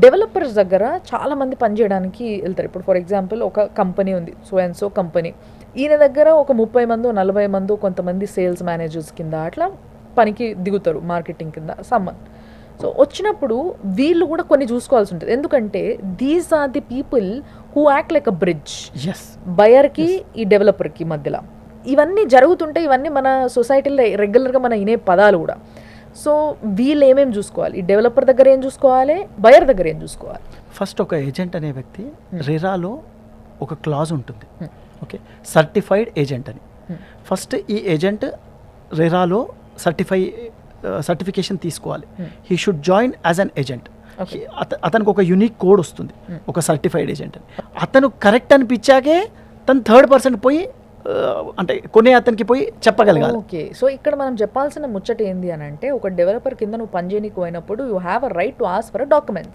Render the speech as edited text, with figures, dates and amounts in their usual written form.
Developers దగ్గర చాలామంది పనిచేయడానికి వెళ్తారు. ఇప్పుడు ఫర్ ఎగ్జాంపుల్ ఒక కంపెనీ ఉంది, సో అండ్ సో కంపెనీ. ఈయన దగ్గర ఒక 30 మందో 40 మందో కొంతమంది సేల్స్ మేనేజర్స్ కింద అట్లా పనికి దిగుతారు, మార్కెటింగ్ కింద సమ్మన్. సో వచ్చినప్పుడు వీళ్ళు కూడా కొన్ని చూసుకోవాల్సి ఉంటుంది. ఎందుకంటే these are the people who act like a bridge బయర్కి ఈ డెవలపర్కి మధ్యలో. ఇవన్నీ జరుగుతుంటే ఇవన్నీ మన సొసైటీలో రెగ్యులర్గా మన ఇనే పదాలు కూడా. సో వీళ్ళు ఏమేమి చూసుకోవాలి, ఈ డెవలపర్ దగ్గర ఏం చూసుకోవాలి, బయర్ దగ్గర ఏం చూసుకోవాలి? ఫస్ట్ ఒక ఏజెంట్ అనే వ్యక్తి రెరాలో ఒక క్లాజ్ ఉంటుంది, ఓకే, సర్టిఫైడ్ ఏజెంట్ అని. ఫస్ట్ ఈ ఏజెంట్ రెరాలో సర్టిఫికేషన్ తీసుకోవాలి. He should join as an agent. అతనికి ఒక యూనిక్ కోడ్ వస్తుంది, ఒక సర్టిఫైడ్ ఏజెంట్ అని. అతను కరెక్ట్ అనిపించాకే తను థర్డ్ పర్సన్ పోయి అంటే కొనే అతనికి పోయి చెప్పగలగాలి. ఓకే, సో ఇక్కడ మనం చెప్పాల్సిన ముచ్చట ఏంది అని అంటే, ఒక డెవలపర్ కింద నువ్వు పని చేయడానికి పోయినప్పుడు you have a right to ask for a documents.